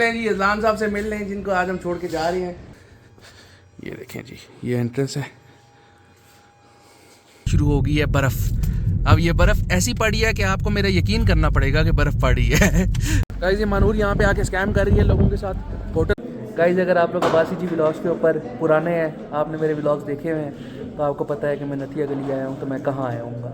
जी Azlan साहब से मिल रहे हैं जिनको आज हम छोड़ के जा रहे हैं। ये देखें जी, ये एंट्रेंस है। शुरू हो गई है बर्फ़। अब ये बर्फ़ ऐसी पड़ी है कि आपको मेरा यकीन करना पड़ेगा कि बर्फ़ पड़ी है। गाइस ये मानूर यहाँ पे आके स्कैम कर रही है लोगों के साथ। होटल गाइस अगर आप लोग अब्बासी जी व्लॉग्स के ऊपर पुराने हैं, आपने मेरे व्लॉग्स देखे हुए हैं, तो आपको पता है कि मैं नथिया गली आया हूँ। तो मैं कहाँ आया हूँ,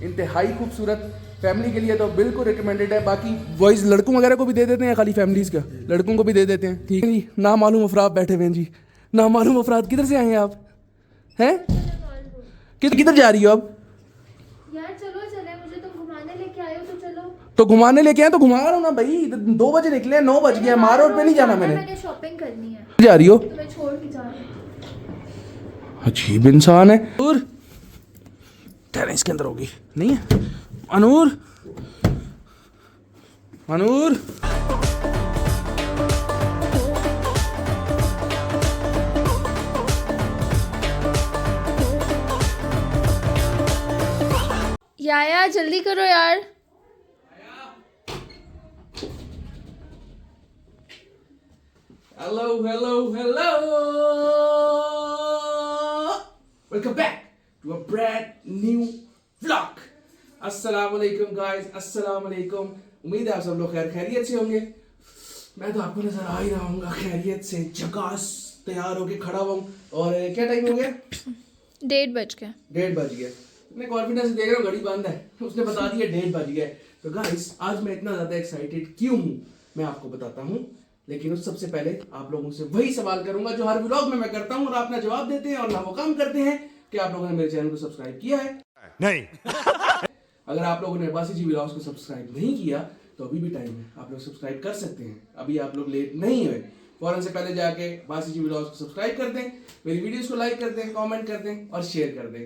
इंतहाई खूबसूरत, फैमिली के लिए तो बिल्कुल रिकमेंडेड है। बाकी वॉइस लड़कों वगैरह को भी दे देते हैं, खाली फैमिलीज़ का लड़कों को भी दे देते हैं। ठीक है जी। नामालूम अफराद बैठे हुए हैं जी, नामालूम अफराद। किधर से आए हैं आप? हैं किधर जा रही हो अब? यार चलो चले, मुझे तुम घुमाने लेके आए हो तो चलो। तो घुमाने लेके आए तो घुमा रहा हूँ ना भाई। 2 बजे निकले, 9 बज गए। मार रोड पे नहीं जाना मैंने शॉपिंग करनी है। जा रही हो? तुम्हें छोड़ के जा रही हूं। अजीब इंसान है। और टेरेस के अंदर होगी नहीं है। मनूर मनूर यार जल्दी करो यार। Hello hello hello, welcome back to a brand new vlog. अस्सलाम वालेकुम गाइस, अस्सलाम वालेकुम। उम्मीद है आप सब लोग खैरियत से होंगे। मैं तो आपको नजर आ ही रहा हूँ खैरियत से, झकास तैयार होके खड़ा हुआ हूँ। और क्या टाइम हो गया? 1:30 बज गया। 1:30 बज गया। मैं कॉन्फिडेंस देख रहा हूँ, घड़ी बंद है, उसने बता दिया 1:30 बज गया। तो गाइस आज मैं इतना ज्यादा एक्साइटेड क्यों हूँ मैं आपको बताता हूँ, लेकिन उस सबसे पहले आप लोगों से वही सवाल करूंगा जो हर व्लॉग में मैं करता हूँ, और आप ना जवाब देते हैं और ना वो काम करते हैं कि आप लोगों ने मेरे चैनल को सब्सक्राइब किया है नहीं। अगर आप लोगों ने अब्बासी जी व्लॉग्स को सब्सक्राइब नहीं किया तो अभी भी टाइम है, आप लोग सब्सक्राइब कर सकते हैं। अभी आप लोग लेट नहीं हुए, फौरन से पहले जाके अब्बासी जी व्लॉग्स को सब्सक्राइब कर दें, मेरी वीडियोस को लाइक कर दें, कमेंट कर दें और शेयर कर दें।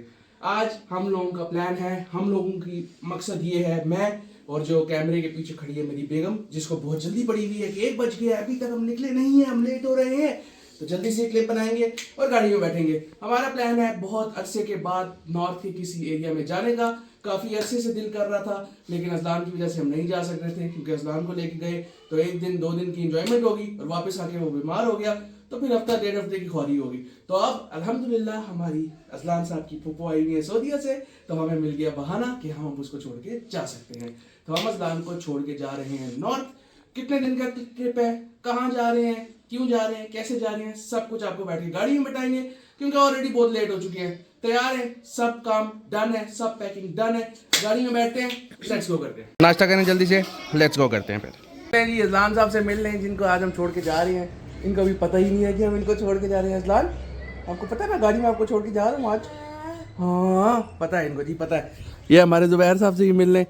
आज हम लोगों का प्लान है, हम लोगों की मकसद ये है, मैं और जो कैमरे के पीछे खड़ी है मेरी बेगम, जिसको बहुत जल्दी पड़ी हुई है कि 1 बज गया, अभी तक हम निकले नहीं है, हम लेट हो रहे हैं, तो जल्दी से क्लिप बनाएंगे और गाड़ी में बैठेंगे। हमारा प्लान है बहुत अरसे के बाद नॉर्थ के किसी एरिया में जाने का। काफ़ी अरसे से दिल कर रहा था, लेकिन अजलान की वजह से हम नहीं जा सक रहे थे, क्योंकि अजलान को लेके गए तो 1 दिन 2 दिन की इंजॉयमेंट होगी और वापस आके वो बीमार हो गया तो फिर हफ्ता 1.5 हफ्ते की ख्वारी होगी। तो अब अल्हम्दुलिल्लाह हमारी अजलान साहब की फूफो आई हुई है सऊदीया से, तो हमें मिल गया बहाना कि हम उसको छोड़ के जा सकते हैं। तो हम अजलान को छोड़ के जा रहे हैं नॉर्थ। कितने दिन का ट्रिप है, कहाँ जा रहे हैं, क्यों जा रहे हैं, कैसे जा रहे हैं, सब कुछ आपको बैठ के गाड़ी में बताएंगे, क्योंकि ऑलरेडी बहुत लेट हो चुके हैं। तैयार है, सब काम डन है, सब पैकिंग डन है, गाड़ी में बैठते हैं, लेट्स गो करते हैं। नाश्ता करें जल्दी से, लेट्स गो करते हैं। फिर जी अजलान साहब से मिल रहे हैं जिनको आज हम छोड़ के जा रहे हैं। इनको भी पता ही नहीं है कि हम इनको छोड़ के जा रहे हैं। अजलान आपको पता है मैं गाड़ी में आपको छोड़ के जा रहा हूँ आज? हाँ पता है इनको जी, पता है। ये हमारे जुबैर साहब से ही मिल रहे हैं।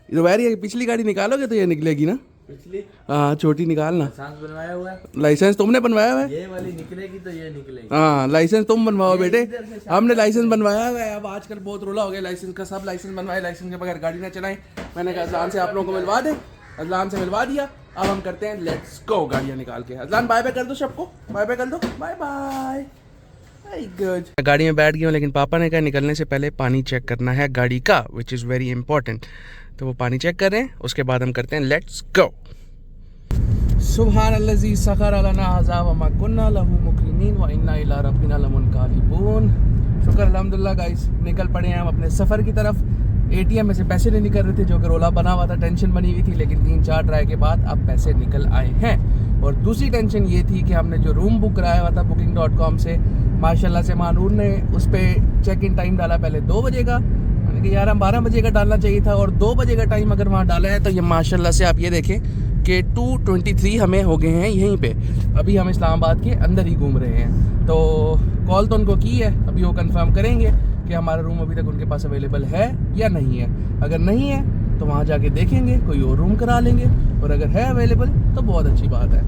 जुबैर ये पिछली गाड़ी निकालोगे तो ये निकलेगी ना? पिछली? हाँ छोटी निकालना। लाइसेंस बनवाया हुआ है? लाइसेंस तुमने बनवाया हुआ है? ये वाली निकलेगी तो ये निकलेगी। हाँ लाइसेंस तुम बनवाओ बेटे, हमने लाइसेंस बनवाया हुआ है। अब आजकल बहुत रोला हो गया लाइसेंस का, सब लाइसेंस बनवाए, लाइसेंस के बगैर गाड़ी ना चलाएं। मैंने कहा अजलान से आप लोगों को मिलवा दे, अजलान से मिलवा दिया। अब हम करते हैं लेट्स गो गाड़ियाँ निकाल के। अजलान बाय बाय कर दो सबको, बाय बाय कर दो, बाय बाय। गुड। गाड़ी में बैठ गया हूँ, लेकिन पापा ने कहा निकलने से पहले पानी चेक करना है गाड़ी का, विच इज़ वेरी इंपॉर्टेंट। तो वो पानी चेक कर रहे हैं, उसके बाद हम करते हैं लेट्स गो। सुभान अल्लज़ी सखर लना हाज़ा व मा कुन्ना लहू मुक़रिनीन व इन्ना इला रब्बिना लमुनक़ालिबून। शुक्र अल्हम्दुलिल्लाह गाइस, निकल पड़े हैं हम अपने सफ़र की तरफ। ATM में से पैसे नहीं निकल रहे थे, जो कि रोला बना हुआ था, टेंशन बनी हुई थी, लेकिन 3-4 ट्राई के बाद अब पैसे निकल आए हैं। और दूसरी टेंशन ये थी कि हमने जो रूम बुक कराया हुआ था booking.com से, माशाल्लाह से मानूर ने उस पर चेक इन टाइम डाला पहले 2 बजे का। मैंने कहा यार हम 12 बजे का डालना चाहिए था, और 2 बजे का टाइम अगर वहाँ डाला है तो ये माशाल्लाह से आप ये देखें कि 2:23 हमें हो गए हैं यहीं पे। अभी हम इस्लामाबाद के अंदर ही घूम रहे हैं। तो कॉल तो उनको की है, अभी वो कंफर्म करेंगे कि हमारा रूम अभी तक उनके पास अवेलेबल है या नहीं है। अगर नहीं है तो वहाँ जाके देखेंगे, कोई और रूम करा लेंगे, और अगर है अवेलेबल तो बहुत अच्छी बात है।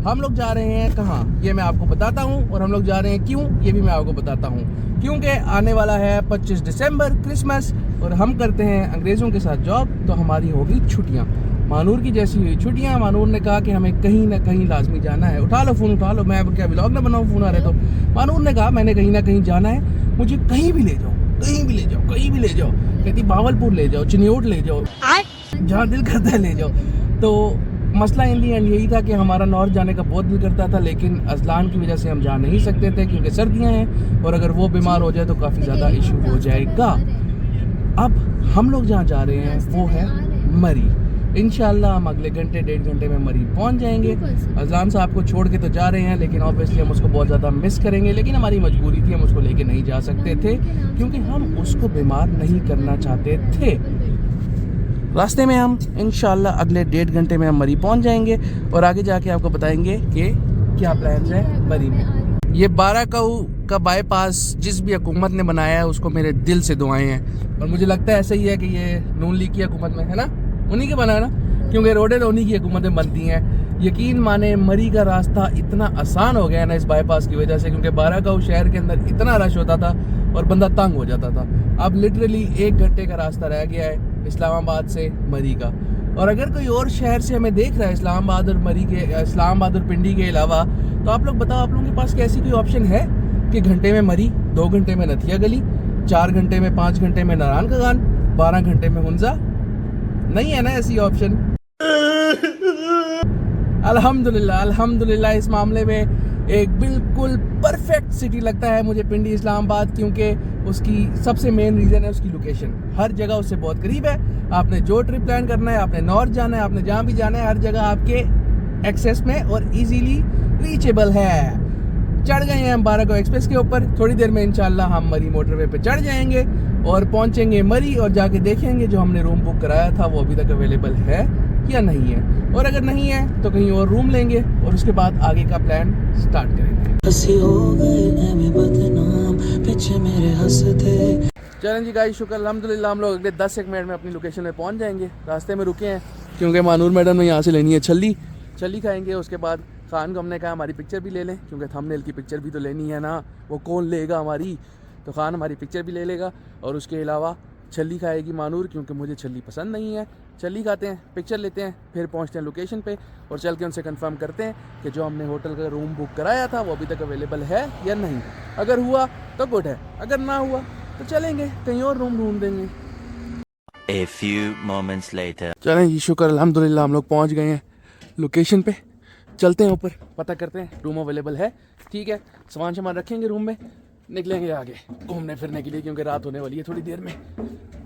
हम लोग जा रहे हैं कहाँ ये मैं आपको बताता हूँ, और हम लोग जा रहे हैं क्यों ये भी मैं आपको बताता हूँ। क्योंकि आने वाला है 25 दिसंबर क्रिसमस, और हम करते हैं अंग्रेज़ों के साथ जॉब, तो हमारी होगी छुट्टियाँ। मानूर की जैसी हुई छुट्टियाँ, मानूर ने कहा कि हमें कहीं ना कहीं लाजमी जाना है। उठा लो फ़ोन, उठा लो, मैं अब क्या व्लॉग ना बनाऊँ, फ़ोन आ रहे तो। मानूर ने कहा मैंने कहीं ना कहीं जाना है, मुझे कहीं भी ले जाओ, कहीं भी ले जाओ, कहीं भी ले जाओ। कहती बावलपुर ले जाओ, चिन्योट ले जाओ, जहाँ दिल करता है ले जाओ। तो मसला इन दी एंड यही था कि हमारा नॉर्थ जाने का बहुत दिल करता था, लेकिन अजलान की वजह से हम जा नहीं सकते थे क्योंकि सर्दियां हैं और अगर वो बीमार हो जाए तो काफ़ी ज़्यादा इशू हो जाएगा। अब हम लोग जहाँ जा रहे हैं वो है मरी। इंशाल्लाह हम अगले घंटे 1.5 घंटे में मरी पहुँच जाएंगे। अजलान साहब को छोड़ के तो जा रहे हैं, लेकिन ऑब्वियसली हम उसको बहुत ज़्यादा मिस करेंगे, लेकिन हमारी मजबूरी थी, हम उसको लेके नहीं जा सकते थे क्योंकि हम उसको बीमार नहीं करना चाहते थे। रास्ते में हम इंशाल्लाह अगले 1.5 घंटे में हम मरी पहुंच जाएंगे और आगे जाके आपको बताएंगे कि क्या प्लान्स है मरी में। ये 12 का बाईपास जिस भी हुकूमत ने बनाया है उसको मेरे दिल से दुआएं हैं, और मुझे लगता है ऐसा ही है कि ये नून लीग की हुकूमत में है ना, उन्हीं के बना है ना, क्योंकि रोडें तो उन्हीं की हुकूमतें बनती हैं। यकीन माने मरी का रास्ता इतना आसान हो गया है ना इस बाईपास की वजह से, क्योंकि 12 शहर के अंदर इतना रश होता था और बंदा तंग हो जाता था। अब लिटरली 1 घंटे का रास्ता रह गया है इस्लामाबाद से मरी का। और अगर कोई और शहर से हमें देख रहा है इस्लामाबाद और मरी के, इस्लामाबाद और पिंडी के अलावा, तो आप लोग बताओ, आप लोगों के पास कैसी कोई ऑप्शन है कि घंटे में मरी, 2 घंटे में नथिया गली, 4 घंटे में 5 घंटे में नारायण का गान, 12 घंटे में हुंजा? नहीं है ना ऐसी ऑप्शन। अल्हम्दुलिल्लाह अल्हम्दुलिल्लाह इस मामले में एक बिल्कुल परफेक्ट सिटी लगता है मुझे पिंडी इस्लामाबाद, क्योंकि उसकी सबसे मेन रीज़न है उसकी लोकेशन। हर जगह उससे बहुत करीब है। आपने जो ट्रिप प्लान करना है, आपने नॉर्थ जाना है, आपने जहाँ भी जाना है, हर जगह आपके एक्सेस में और इजीली रीचेबल है। चढ़ गए हैं हम 12 एक्सप्रेस के ऊपर। थोड़ी देर में इंशाल्लाह हम मरी मोटरवे पे चढ़ जाएंगे और पहुंचेंगे मरी और जाके देखेंगे जो हमने रूम बुक कराया था वो अभी तक अवेलेबल है या नहीं है, और अगर नहीं है तो कहीं और रूम लेंगे और उसके बाद आगे का प्लान स्टार्ट करेंगे। चलें जी गाइस, शुक्र अल्हम्दुलिल्लाह हम लोग अगले 10-1 मिनट में अपनी लोकेशन में पहुंच जाएंगे। रास्ते में रुके हैं क्योंकि मानूर मैडम ने यहाँ से लेनी है छली खाएंगे। उसके बाद खान को हमने कहा हमारी पिक्चर भी ले लें, क्योंकि थंबनेल की पिक्चर भी तो लेनी है ना, वो कौन लेगा हमारी, तो खान हमारी पिक्चर भी ले लेगा। और उसके अलावा छली खाएगी मानूर, क्योंकि मुझे छली पसंद नहीं है। छली खाते हैं, पिक्चर लेते हैं, फिर पहुंचते हैं लोकेशन पे और चल के उनसे कंफर्म करते हैं कि जो हमने होटल का रूम बुक कराया था वो अभी तक अवेलेबल है या नहीं। अगर हुआ तो गुड है, अगर ना हुआ तो चलेंगे कहीं और रूम ढूंढ देंगे। A few moments later. चलें जी, शुक्र अल्हम्दुलिल्लाह हम लोग पहुंच गए हैं लोकेशन पे। चलते हैं ऊपर, पता करते हैं रूम अवेलेबल है। ठीक है, सामान सामान रखेंगे रूम में, निकलेंगे आगे घूमने फिरने के लिए, क्योंकि रात होने वाली है थोड़ी देर में।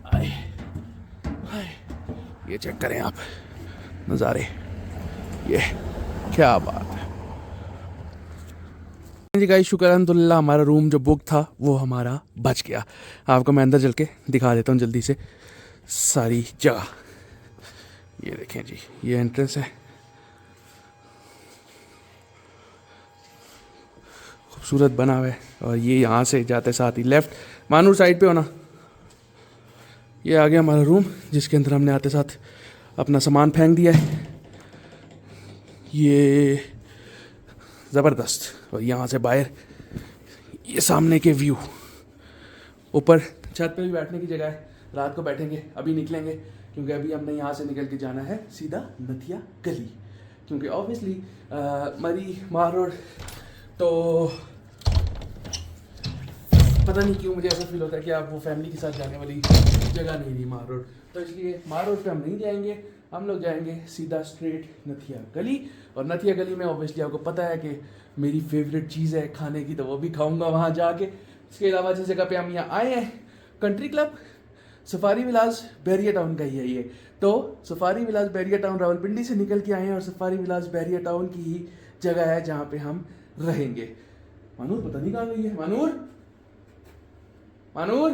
आए हाय, ये चेक करें आप नज़ारे, ये क्या बात है जी गाइस। शुक्र अल्हम्दुलिल्लाह हमारा रूम जो बुक था वो हमारा बच गया। आपको मैं अंदर चल के दिखा देता हूँ जल्दी से सारी जगह। ये देखें जी, ये एंट्रेंस है, खूबसूरत बना हुआ है। और ये यहाँ से जाते साथ ही लेफ़्ट मानूर साइड पे होना, ये आ गया हमारा रूम जिसके अंदर हमने आते साथ अपना सामान फेंक दिया है। ये ज़बरदस्त। और यहाँ से बाहर ये सामने के व्यू, ऊपर छत पे भी बैठने की जगह है। रात को बैठेंगे, अभी निकलेंगे क्योंकि अभी हमने यहाँ से निकल के जाना है सीधा नथिया गली, क्योंकि ऑब्वियसली मरी मार रोड तो पता नहीं क्यों मुझे ऐसा फील होता है कि आप वो फैमिली के साथ जाने वाली जगह नहीं रही मार रोड, तो इसलिए मार रोड पे हम नहीं जाएंगे। हम लोग जाएंगे सीधा स्ट्रेट नथिया गली। और नथिया गली में ऑब्वियसली आपको पता है कि मेरी फेवरेट चीज़ है खाने की, तो वो भी खाऊंगा वहाँ जाके। इसके अलावा जिस जगह पे हम यहाँ आए हैं, कंट्री क्लब सफारी विलास बैरिया टाउन का ही है ये, तो सफारी विलास बैरिया टाउन रावलपिंडी से निकल के आए हैं और सफारी विलास बैरिया टाउन की ही जगह है जहाँ पे हम रहेंगे। मानूर पता नहीं कहाँ गई है, मानूर मानूर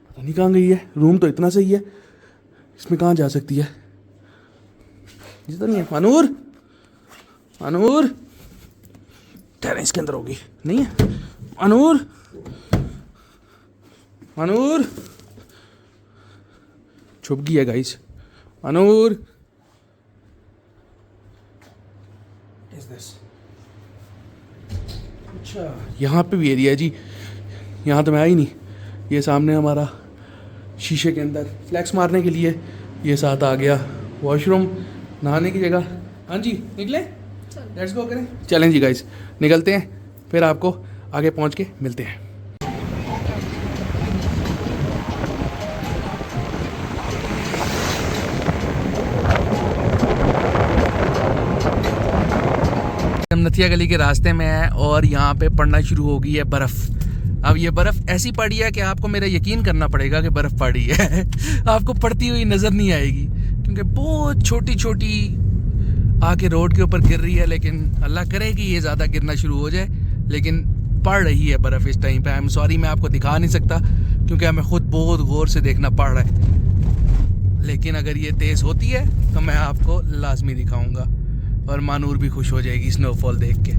पता नहीं कहाँ गई है। रूम तो इतना सही है, इसमें कहाँ जा सकती है, तो नहीं है। मानूर मानूर ठहरे, इसके अंदर होगी, नहीं है। मानूर मानूर छुप गई है गाइस। मानूर इज दिस, अच्छा यहाँ पे भी एरिया है जी, यहाँ तो मैं आई नहीं। ये सामने हमारा शीशे के अंदर फ्लैक्स मारने के लिए ये साथ आ गया वॉशरूम, नहाने की जगह। हाँ जी निकले, लेट्स गो करें। चलें जी गाइस, निकलते हैं, फिर आपको आगे पहुंच के मिलते हैं। नथिया गली के रास्ते में है और यहाँ पे पड़ना शुरू हो गई है बर्फ़। अब ये बर्फ़ ऐसी पड़ी है कि आपको मेरा यकीन करना पड़ेगा कि बर्फ़ पड़ी है आपको पड़ती हुई नज़र नहीं आएगी क्योंकि बहुत छोटी छोटी आके रोड के ऊपर गिर रही है, लेकिन अल्लाह करे कि ये ज़्यादा गिरना शुरू हो जाए। लेकिन पड़ रही है बर्फ़ इस टाइम पे। आई एम सॉरी, मैं आपको दिखा नहीं सकता क्योंकि हमें ख़ुद बहुत गौर से देखना पड़ रहा है, लेकिन अगर ये तेज़ होती है तो मैं आपको लाजमी दिखाऊंगा और मानूर भी खुश हो जाएगी स्नोफॉल देख के।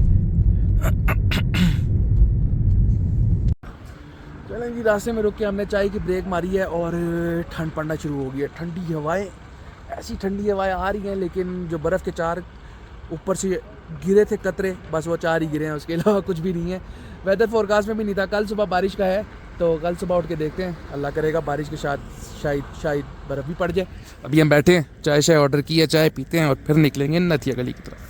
चलें जी, रास्ते में रुक के हमने चाय की ब्रेक मारी है और ठंड पड़ना शुरू हो गई है। ठंडी हवाएं, ऐसी ठंडी हवाएं आ रही हैं, लेकिन जो बर्फ़ के चार ऊपर से गिरे थे कतरे, बस वो चार ही गिरे हैं, उसके अलावा कुछ भी नहीं है। वेदर फोरकास्ट में भी नहीं था। कल सुबह बारिश का है तो कल सुबह उठ के देखते हैं, अल्लाह करेगा बारिश के साथ शायद बर्फ़ भी पड़ जाए। अभी हम बैठे हैं, चाय ऑर्डर की है, चाय पीते हैं और फिर निकलेंगे नथिया गली की तरफ।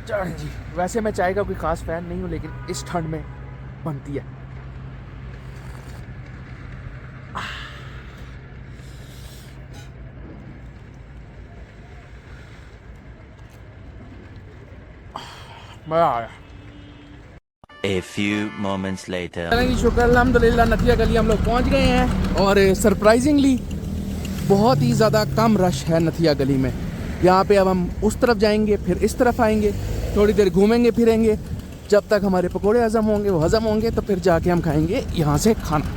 चलें जी, वैसे मैं चाय का कोई ख़ास फ़ैन नहीं हूँ, लेकिन इस ठंड में बनती है। मज़ा आया। A few moments later. शुक्र अल्हम्दुलिल्लाह, नथिया गली हम लोग पहुंच गए हैं और सरप्राइजिंगली बहुत ही ज़्यादा कम रश है नथिया गली में। यहाँ पे अब हम उस तरफ जाएंगे, फिर इस तरफ आएंगे, थोड़ी देर घूमेंगे फिरेंगे, जब तक हमारे पकोड़े हज़म होंगे, वो हज़म होंगे तो फिर जाके हम खाएंगे यहाँ से खाना।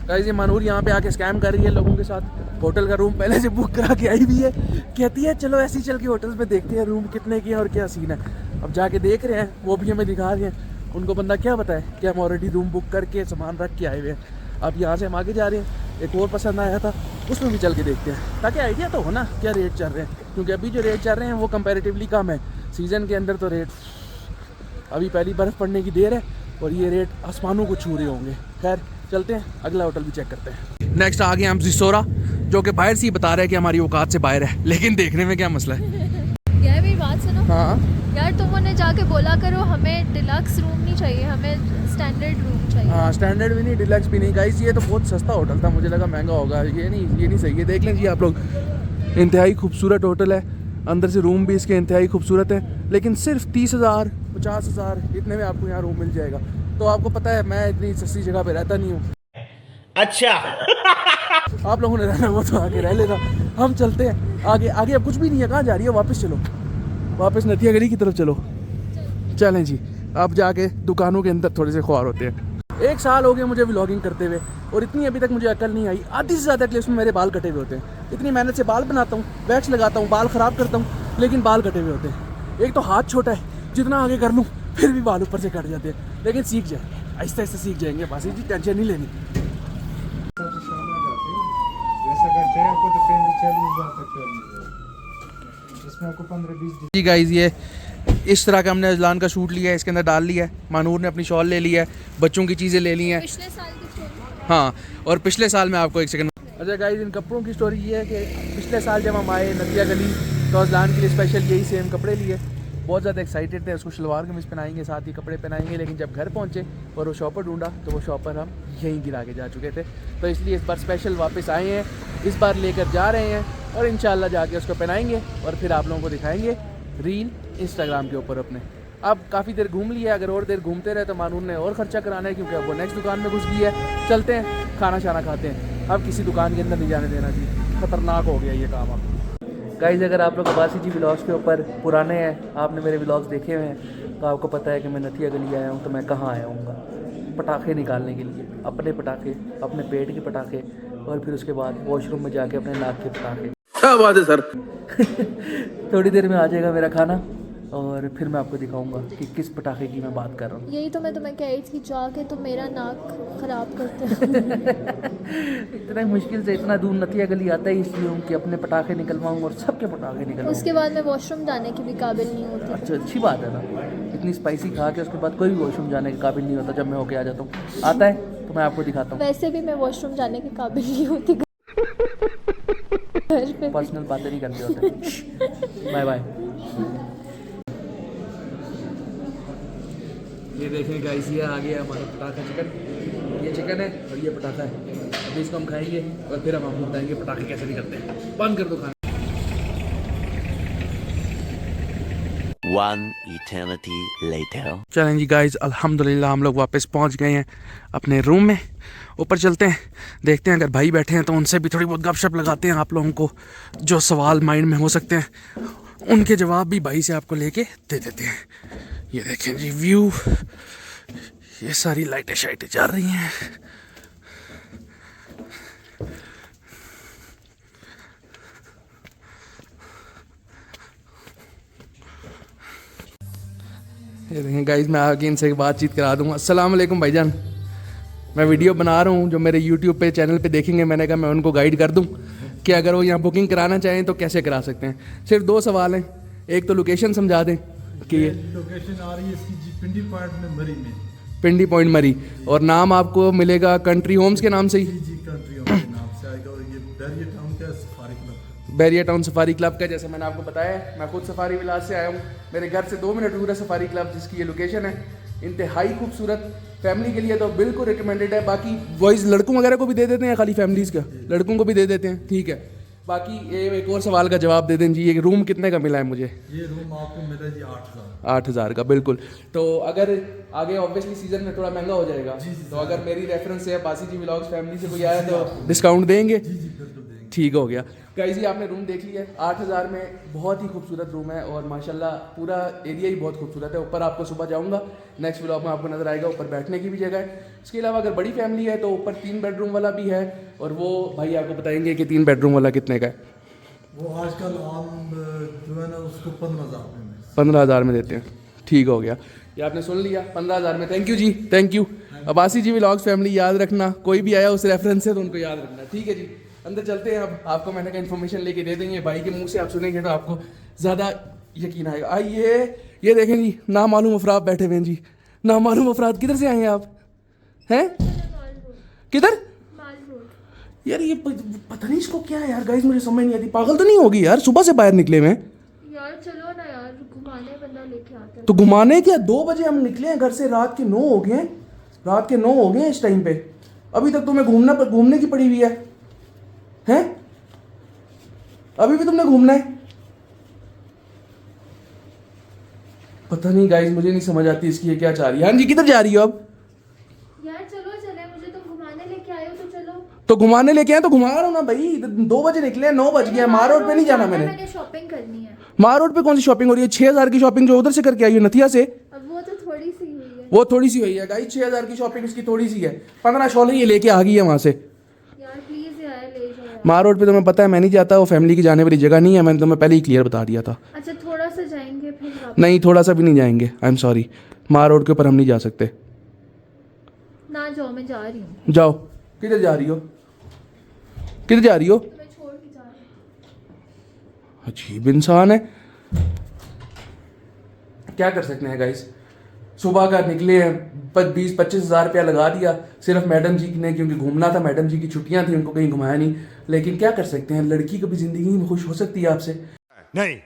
गाइस, ये मानूर यहाँ पे आके स्कैम कर रही है लोगों के साथ। होटल का रूम पहले से बुक करा के आई भी है, कहती है चलो ऐसे ही चल के होटल्स में देखते हैं रूम कितने की है और क्या सीन है। अब जाके देख रहे हैं, वो भी हमें दिखा रहे हैं। उनको बंदा क्या बताए कि हम ऑलरेडी रूम बुक करके सामान रख के आए हुए हैं। अब यहाँ से हम आगे जा रहे हैं, एक और पसंद आया था, उसमें भी चल के देखते हैं ताकि आइडिया तो हो ना क्या रेट चल रहे हैं, क्योंकि अभी जो रेट चल रहे हैं वो कंपेरेटिवली कम है। सीज़न के अंदर तो रेट, अभी पहली बर्फ़ पड़ने की देर है और ये रेट आसमानों को छू रहे होंगे। खैर चलते हैं, अगला होटल भी चेक करते हैं। नेक्स्ट आ गए हम जिसोरा, जो कि बाहर से ही बता रहा है कि हमारी औकात से बाहर है, लेकिन देखने में क्या मसला है। यार मेरी बात सुनो। हाँ यार तुम उन्हें जाके बोला करो हमें डिलक्स रूम नहीं चाहिए, हमें स्टैंडर्ड रूम चाहिए। हाँ, स्टैंडर्ड भी नहीं, डिलक्स भी नहीं। गाइस, ये तो बहुत सस्ता होटल था, मुझे लगा महंगा होगा। ये नहीं सही है। देख लें जी आप लोग, इंतहाई खूबसूरत होटल है, अंदर से रूम भी इसके इंतहाई खूबसूरत है, लेकिन सिर्फ 30,000 50,000 इतने में आपको यहाँ रूम मिल जाएगा। तो आपको पता है मैं इतनी सस्ती जगह पे रहता नहीं हूँ। अच्छा। आप लोगों ने रहना वो तो आगे रह लेना, हम चलते हैं आगे। आगे अब कुछ भी नहीं है, कहाँ जा रही है? वापस चलो, वापस नथिया गली की तरफ चलो। चलें जी, अब जाके दुकानों के अंदर थोड़े से ख्वार होते हैं। 1 साल हो गया मुझे व्लॉगिंग करते हुए और इतनी अभी तक मुझे अकल नहीं आई। आधी से ज़्यादा क्लिप्स में मेरे बाल कटे हुए होते हैं। इतनी मेहनत से बाल बनाता हूँ, वैक्स लगाता हूँ, बाल ख़राब करता हूँ, लेकिन बाल कटे हुए होते हैं। एक तो हाथ छोटा है, जितना आगे कर लूँ फिर भी बाल ऊपर से कट जाते हैं, लेकिन सीख जाएंगे, आहिस्ता आहिस्ता सीख जाएंगे। बस जी, टेंशन नहीं लेनी। जी गाइस, ये इस तरह का हमने अजलान का शूट लिया है, इसके अंदर डाल लिया है। मानूर ने अपनी शॉल ले लिया है, बच्चों की चीज़ें ले ली हैं। पिछले साल की स्टोरी। हाँ, और पिछले साल में आपको एक सेकंड। अच्छा गाइस, इन कपड़ों की स्टोरी ये है कि पिछले साल जब हम आए नथिया गली तो अजलान के लिए स्पेशल यही सेम कपड़े लिए। बहुत ज़्यादा एक्साइटेड थे, उसको शलवार कमीज पहनाएंगे, साथ ही कपड़े पहनाएंगे, लेकिन जब घर पहुँचे और वो शॉपर ढूंढा तो वो शॉपर हम यहीं गिरा के जा चुके थे। तो इसलिए इस बार स्पेशल वापस आए हैं, इस बार लेकर जा रहे हैं और इंशाल्लाह जाके उसको पहनाएंगे और फिर आप लोगों को दिखाएंगे रील इंस्टाग्राम के ऊपर अपने। अब काफ़ी देर घूम लिया, अगर और देर घूमते रहे तो मानून ने और ख़र्चा कराना है, क्योंकि अब वो नेक्स्ट दुकान में घुस गई है। चलते हैं, खाना शाना खाते हैं। अब किसी दुकान के अंदर नहीं जाने देना जी, ख़तरनाक हो गया ये काम। अब गाइस, अगर आप लोग अब्बासी जी व्लॉग्स के ऊपर पुराने हैं, आपने मेरे व्लॉग्स देखे हुए हैं, तो आपको पता है कि मैं नथिया गली आया हूँ। तो मैं कहाँ आया हूँ? पटाखे निकालने के लिए, अपने पटाखे, अपने पेट के पटाखे, और फिर उसके बाद वॉशरूम में जाके अपने नाक के पटाखे। क्या बात है सर। थोड़ी देर में आ जाएगा मेरा खाना और फिर मैं आपको दिखाऊंगा कि किस पटाखे की मैं बात कर रहा हूँ। यही तो मैं तुम्हें कह रही थी, जाके तो मेरा नाक खराब करते हो। इतना मुश्किल से इतना दूर नथिया गली आता है इसलिए हूँ कि अपने पटाखे निकलवाऊँ और सबके पटाखे निकलवाऊँ। उसके बाद मैं वॉशरूम जाने की भी काबिल नहीं होती। अच्छा, अच्छी बात है ना। इतनी स्पाइसी खा के उसके बाद कोई भी वॉशरूम जाने के काबिल नहीं होता। जब मैं होके आ जाता हूँ, आता है तो मैं आपको दिखाता हूँ। वैसे भी मैं वॉशरूम जाने के काबिल नहीं होती। पर्सनल बातें नहीं करते होते। Bye bye. ये देखें गाइस, ये आ गया हमारा पटाखा चिकन। ये चिकन है और ये पटाखा है। अभी इसको हम खाएंगे और फिर हम आपको बताएंगे पटाखे कैसे निकलते हैं। बंद कर दो खाना। One eternity later. चलें जी गाइस, अल्हम्दुलिल्लाह हम लोग वापस पहुंच गए हैं अपने रूम में। ऊपर चलते हैं, देखते हैं अगर भाई बैठे हैं तो उनसे भी थोड़ी बहुत गपशप लगाते हैं। आप लोगों को जो सवाल माइंड में हो सकते हैं उनके जवाब भी भाई से आपको लेके दे देते हैं। ये देखें जी व्यू, ये सारी लाइटें शाइटें जा रही हैं। ये देखें गाइस, मैं आगे इनसे बातचीत करा दूंगा। अस्सलाम वालेकुम भाईजान, मैं वीडियो बना रहा हूँ जो मेरे यूट्यूब पे चैनल पे देखेंगे। मैंने कहा मैं उनको गाइड कर दूँ कि अगर वो यहाँ बुकिंग कराना चाहें तो कैसे करा सकते हैं। सिर्फ 2 सवाल हैं, एक तो लोकेशन समझा दें कि ये लोकेशन आ रही है इसकी जी पिंडी पॉइंट में मरी में। पिंडी पॉइंट मरी, और नाम आपको मिलेगा कंट्री होम्स के नाम से ही। जी कंट्री होम के नाम से आएगा। और ये बैरियर टाउन का safari club, barrier town safari club का, जैसे मैंने आपको बताया मैं खुद सफारी विलास से आया हूँ। मेरे घर से 2 मिनट दूर है सफारी क्लब, जिसकी ये लोकेशन है। इंतहाई खूबसूरत, फैमिली के लिए तो बिल्कुल रिकमेंडेड है। बाकी वॉइस लड़कों वगैरह को भी दे देते हैं, खाली फैमिलीज़ का? लड़कों को भी दे देते हैं, ठीक है। बाकी ये एक और सवाल का जवाब दे दें जी, ये रूम कितने का मिला है मुझे? ये रूम आपको मिला जी 8,000 का, बिल्कुल। तो अगर आगे ऑब्वियसली सीजन में थोड़ा महंगा हो जाएगा, तो अगर मेरी रेफरेंस से बासी जी व्लॉग्स फैमिली से कोई आया तो डिस्काउंट देंगे? ठीक हो गया। गाइस जी आपने रूम देख लिया है, 8,000 में बहुत ही खूबसूरत रूम है और माशाल्लाह पूरा एरिया ही बहुत खूबसूरत है। ऊपर आपको सुबह जाऊंगा, नेक्स्ट व्लॉग में आपको नजर आएगा, ऊपर बैठने की भी जगह है। इसके अलावा अगर बड़ी फैमिली है तो ऊपर 3 बेडरूम वाला भी है, और वो भाई आपको बताएंगे कि 3 बेडरूम वाला कितने का है। वो आजकल आम जो है ना उसको 15,000 में 15,000 में देते हैं, ठीक हो गया। ये आपने सुन लिया, 15,000 में। थैंक यू जी, thank you. Abbasi ji vlogs family याद रखना, कोई भी आया उस रेफरेंस से तो उनको याद रखना, ठीक है जी। अंदर चलते हैं, अब आपको मैंने कहा इन्फॉर्मेशन लेके दे देंगे। भाई के मुंह से आप सुनेंगे तो आपको ज़्यादा यकीन आएगा। आइए, ये देखें जी, नामालूम अफराद बैठे हुए हैं जी। नामालूम अफराद, किधर से आए हैं आप? हैं किधर? यार ये पता नहीं इसको क्या है यार गाइस, मुझे समझ नहीं आती। पागल तो नहीं होगी यार, सुबह से बाहर निकले हुए यार चलो ना यार, घुमाने बंदा लेके आता है। तो घुमाने क्या? 2 बजे हम निकले हैं घर से, रात के 9 हो गए हैं। रात के 9 हो गए हैं इस टाइम पे, अभी तक तुम्हें घूमने की पड़ी हुई है हैं? अभी भी तुमने घूमना है? पता नहीं गाइस, मुझे नहीं समझ आती इसकी ये क्या चाह रही है। हाँ जी, किधर जा रही हो अब? यार चलो चले, मुझे तुम घुमाने लेके आए हो तो चलो। तो घुमाने लेके आए तो घुमा रहा हूँ ना भाई। 2 बजे निकले, 9 बज गए। मार रोड पे नहीं जाना मैंने शॉपिंग करनी है। मार रोड पे कौन सी शॉपिंग हो रही है? 6,000 की शॉपिंग जो उधर से करके आई हो नथिया से, अब वो तो थोड़ी सी हुई है। वो थोड़ी सी हुई है गाइस। 6,000 की शॉपिंग उसकी थोड़ी सी है। 15 शॉलें ये लेके आ गई है वहां से। यार प्लीज यार ले जाओ। मार रोड पे तुम्हें पता है मैं नहीं जाता, वो फैमिली की जाने वाली जगह नहीं है। मैंने तुम्हें पहले ही क्लियर बता दिया था। अच्छा थोड़ा सा जाएंगे फिर वापस? नहीं, थोड़ा सा भी नहीं जाएंगे, आई एम सॉरी। मार रोड के ऊपर हम नहीं जा सकते। ना जाओ, मैं जा रही हूँ। जाओ। किधर जा रही हो? किधर जा रही हो? मैं छोड़ के जा रही हूँ। अजीब इंसान है। क्या कर सकते हैं गाइस, सुबह का निकले हैं, 20-25 हज़ार रुपया लगा दिया सिर्फ मैडम जी ने, क्योंकि घूमना था। मैडम जी की छुट्टियां थी, उनको कहीं घुमाया नहीं। लेकिन क्या कर सकते हैं, लड़की कभी जिंदगी में खुश हो सकती है आपसे? नहीं।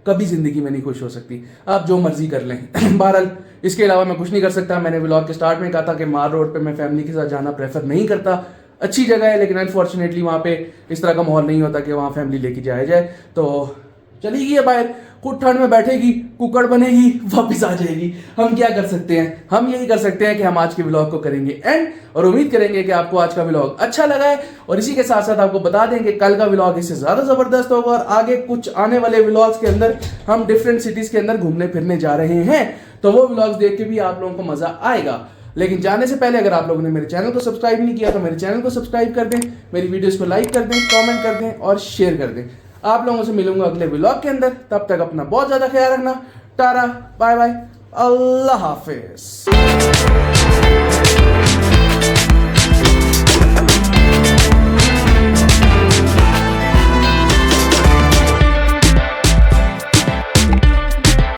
कभी जिंदगी में नहीं खुश हो सकती। आप जो मर्जी कर लें। बहरहाल इसके अलावा मैं कुछ नहीं कर सकता। मैंने व्लॉग के स्टार्ट में कहा था कि मार रोड पे मैं फैमिली के साथ जाना प्रेफर नहीं करता। अच्छी जगह है, लेकिन अनफॉर्चुनेटली वहाँ पे इस तरह का माहौल नहीं होता कि वहाँ फैमिली लेके जाया जाए। तो चली गई है बाहर, खुद ठंड में बैठेगी, कुकड़ बनेगी, वापस आ जाएगी। हम क्या कर सकते हैं? हम यही कर सकते हैं कि हम आज के व्लॉग को करेंगे एंड, और उम्मीद करेंगे कि आपको आज का व्लॉग अच्छा लगा है। और इसी के साथ साथ आपको बता दें कि कल का व्लॉग इससे ज़्यादा ज़बरदस्त होगा, और आगे कुछ आने वाले व्लॉग्स के अंदर हम डिफरेंट सिटीज़ के अंदर घूमने फिरने जा रहे हैं। तो वो व्लॉग्स देख के भी आप लोगों को मज़ा आएगा। लेकिन जाने से पहले अगर आप लोगों ने मेरे चैनल को सब्सक्राइब नहीं किया तो मेरे चैनल को सब्सक्राइब कर दें, मेरी वीडियोस को लाइक कर दें, कमेंट कर दें और शेयर कर दें। आप लोगों से मिलूंगा अगले व्लॉग के अंदर। तब तक अपना बहुत ज़्यादा ख्याल रखना। टाटा, बाय बाय, अल्लाह हाफिज।